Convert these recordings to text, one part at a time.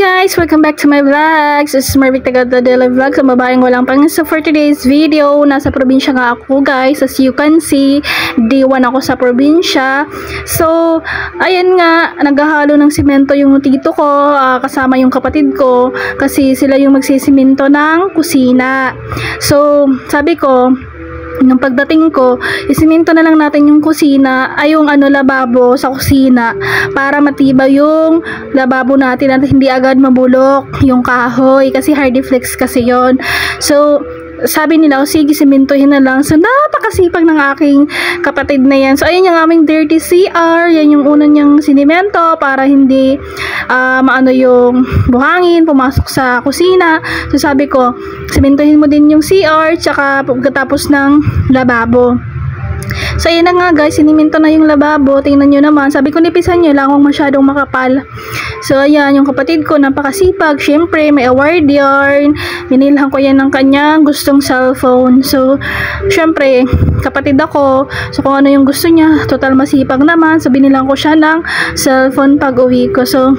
guys! Welcome back to my vlogs. This is Marvic Tagada Daily Vlogs. Ang babaeng walang pang. So for today's video, nasa probinsya nga ako guys. As you can see, day 1 ako sa probinsya. So, ayan nga, naghahalo ng simento yung tito ko, kasama yung kapatid ko. Kasi sila yung magsisiminto ng kusina. So, sabi ko, nung pagdating ko, isiminto na lang natin yung kusina, ay yung lababo sa kusina para matibay yung lababo natin at hindi agad mabulok yung kahoy kasi hardiflex kasi yon. So, sabi nila, sige, simintuhin na lang. So, napakasipag ng aking kapatid na yan. So, ayun yung aming dirty CR. Yan yung unang niyang sinimento para hindi maano yung buhangin, pumasok sa kusina. So, sabi ko, simintuhin mo din yung CR tsaka pagkatapos ng lababo. So, ayun na nga guys, siniminto na yung lababo. Tingnan nyo naman. Sabi ko, nipisan nyo lang kung masyadong makapal. So, ayan, yung kapatid ko, napakasipag. Syempre, may award yarn. Binilhan ko yan ng kanyang gustong cellphone. So, syempre, kapatid ako. So, kung ano yung gusto niya, total masipag naman. So, binilhan ko siya ng cellphone pag uwi ko. So,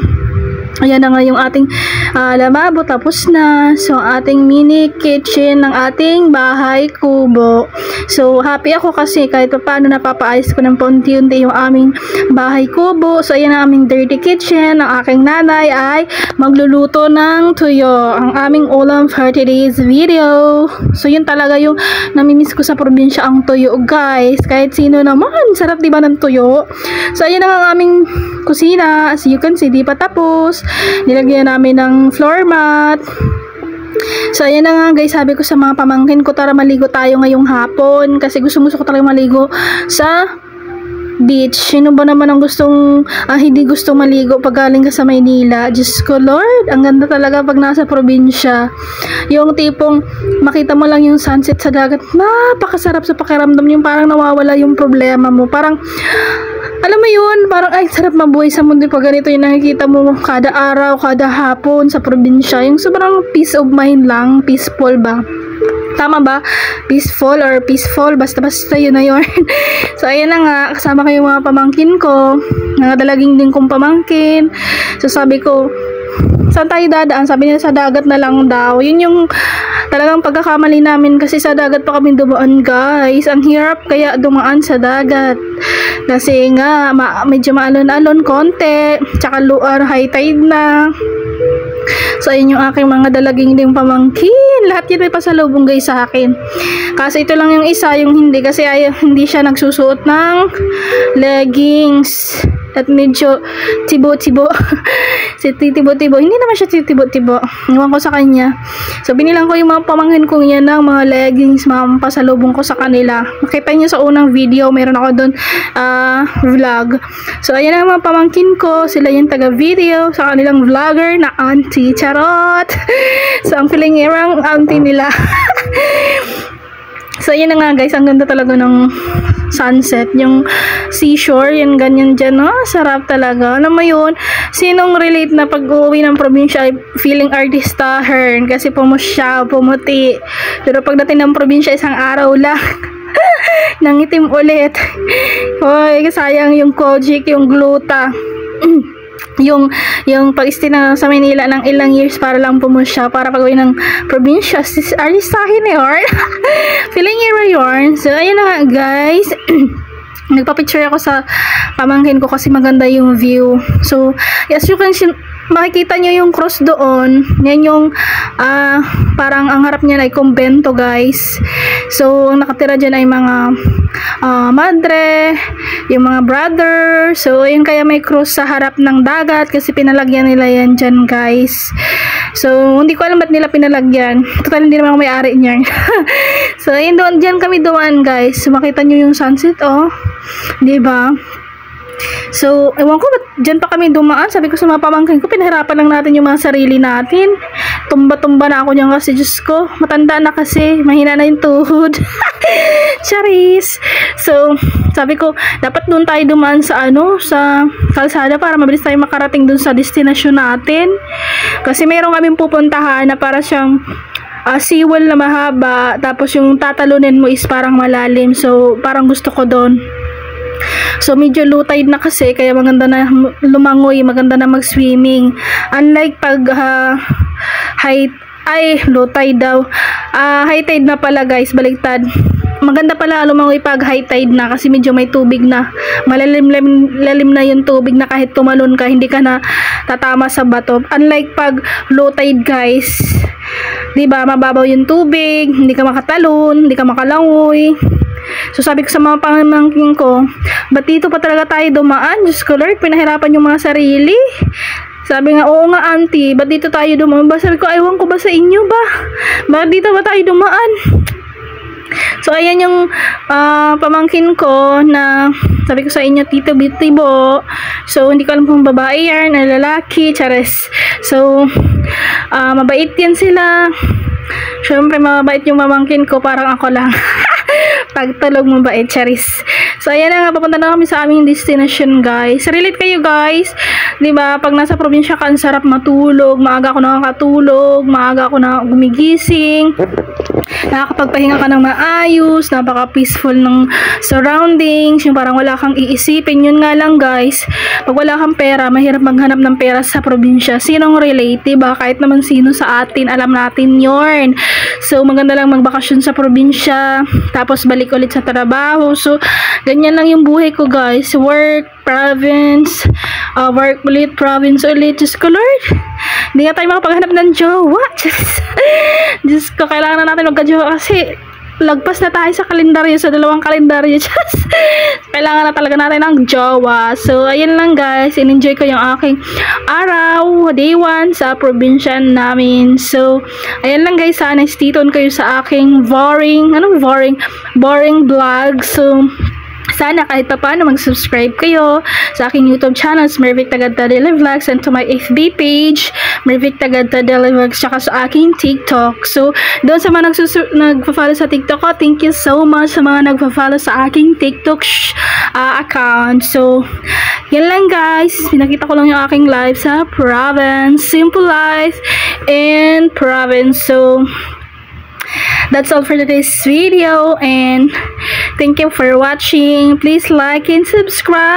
ayan na nga yung ating lababo, tapos na. So, ating mini kitchen ng ating bahay kubo. So, happy ako kasi kahit pa paano napapaayos ko ng paunti-unti yung aming bahay kubo. So, ayan ang aming dirty kitchen. Ang aking nanay ay magluluto ng tuyo. Ang aming ulam for today's video. So, yun talaga yung namimiss ko sa probinsya, ang tuyo guys. Kahit sino naman, sarap diba ng tuyo? So, ayan ang aming kusina. As you can see, di pa tapos. Nilagyan namin ng floor mat. So, ayan na nga guys, sabi ko sa mga pamangkin ko, tara maligo tayo ngayong hapon. Kasi gusto ko talaga maligo sa beach. Sino ba naman ang hindi gustong maligo pag galing ka sa Maynila? Diyos ko Lord, ang ganda talaga pag nasa probinsya. Yung tipong makita mo lang yung sunset sa dagat, napakasarap sa pakiramdam, yung parang nawawala yung problema mo. Parang alam mo yun, parang ay sarap mabuhay sa mundo pag ganito yung nakikita mo kada araw, kada hapon sa probinsya. Yung sobrang peace of mind lang, peaceful ba? Tama ba? Peaceful or peaceful, basta-basta yun na yun. So, ayan na nga, kasama ko yung mga pamangkin ko, nangadalaging din kong pamangkin. So, sabi ko, saan tayo dadaan? Sabi niya, sa dagat na lang daw. Yun yung talagang pagkakamali namin kasi sa dagat pa kami dumaan guys. Ang hirap kaya dumaan sa dagat. Kasi nga, medyo maalon-alon konti. Tsaka high tide na. So, ayun yung aking mga dalaging ding pamangkin. Lahat yun may pasalubong guys sa akin. Kasi ito lang yung isa, yung hindi. Kasi hindi siya nagsusuot ng leggings. At medyo tibo-tibo. Si tibo-tibo. Hindi naman siya tibo-tibo. Iwan ko sa kanya. So, binilang ko yung mga pamangkin kong yan ng mga leggings, mga pasalubong ko sa kanila. Makita niyo sa unang video, meron ako doon vlog. So, ayan ang mga pamangkin ko. Sila yung taga-video sa kanilang vlogger na auntie. Charot! So, ang feeling ang auntie nila. So, ayan na nga guys, ang ganda talaga ng sunset, yung seashore, yan ganyan dyan, sarap talaga. Alam mo yun, sinong relate na pag-uwi ng probinsya ay feeling artista hern, kasi pumusya, pumuti. Pero pagdating ng probinsya, isang araw lang, nangitim ulit. Hoy, sayang yung Kojic, yung gluta. yung pag-stay na sa Manila ng ilang years para lang pumusya, para pag-uwi ng probinsya, artistahin na yun. Feeling yun. So, ayun na nga guys. Nagpa-picture ako sa pamangkin ko kasi maganda yung view. So, as you can see, makikita nyo yung cross doon. Yan yung parang ang harap niya ay kumbento guys. So, ang nakatira dyan ay mga madre, yung mga brother. So, yun kaya may cross sa harap ng dagat kasi pinalagyan nila yan dyan guys. So, hindi ko alam ba't nila pinalagyan. Total, hindi naman ako may-ari niyan. So, ayun doon, dyan kami doon guys. So, makita nyo yung sunset, diba? So, ewan ko ba't dyan pa kami dumaan. Sabi ko sa mga pamangkin ko, pinahirapan lang natin yung mga sarili natin. Tumba-tumba na ako niyan kasi, Diyos ko, matanda na kasi, mahina na yung tuhod. Charis! So, sabi ko, dapat doon tayo dumaan sa sa kalsada para mabilis tayo makarating doon sa destinasyon natin. Kasi mayroong kaming pupuntahan na para siyang seawall na mahaba, tapos yung tatalunin mo is parang malalim. So, parang gusto ko doon. So medyo low tide na kasi, kaya maganda na lumangoy, maganda na mag-swimming. Unlike pag low tide daw. High tide na pala guys, baliktad. Maganda pala lumangoy pag high tide na kasi medyo may tubig na. Lalim na yung tubig na kahit tumalon ka, hindi ka na tatama sa bato. Unlike pag low tide guys, 'di ba, mababaw yung tubig, hindi ka makatalon, hindi ka makalangoy. So sabi ko sa mga pamangkin ko, ba't dito pa talaga tayo dumaan? Diyos ko Lord, pinahirapan yung mga sarili. Sabi nga, oo nga auntie, ba't dito tayo dumaan? Sabi ko, aywan ko ba sa inyo ba? Ba't dito ba tayo dumaan? So ayan yung pamangkin ko na sabi ko sa inyo, Tito Bitibo. So hindi ko alam kung babae yan o lalaki, chares. So mabait yan sila. Syempre mabait yung pamangkin ko, parang ako lang. Pagtulog mabait, charis. So ayan na nga, papunta na kami sa aming destination guys. Relate kayo guys, 'di ba? Pag nasa probinsya ka, ang sarap matulog, maaga ako nakakatulog, maaga ako na gumigising. Nakakapagpahinga ka ng maayos, napaka-peaceful ng surroundings, yung parang wala kang iisipin. Yun nga lang guys, pag wala kang pera, mahirap maghanap ng pera sa probinsya. Sinong relate, diba? Kahit naman sino sa atin, alam natin yun. So, maganda lang magbakasyon sa probinsya, tapos balik ulit sa trabaho. So, ganyan lang yung buhay ko guys. Work, province, work ulit, province ulit. Diyos ko Lord, hindi nga tayo makapaghanap ng jowa. Diyos ko, kailangan na natin magka-jowa kasi lagpas na tayo sa kalendaryo, sa 2 kalendaryo. Kailangan na talaga natin ng jowa. So, ayun lang guys, in-enjoy ko yung aking araw, day 1 sa probinsya namin. So, ayun lang guys, sana stay tuned kayo sa aking boring vlog. So, sana kahit pa paano mag-subscribe kayo sa aking YouTube channel, Mervic Tagad Daily Vlogs, and to my FB page, Mervic Tagad Daily Vlogs, tsaka sa aking TikTok. So, doon sa mga nagpa-follow sa TikTok ko, thank you so much sa mga nagpa-follow sa aking TikTok account. So, yan lang guys. Pinakita ko lang yung aking life sa province. Simple life in province. So, that's all for today's video, and thank you for watching. Please like and subscribe.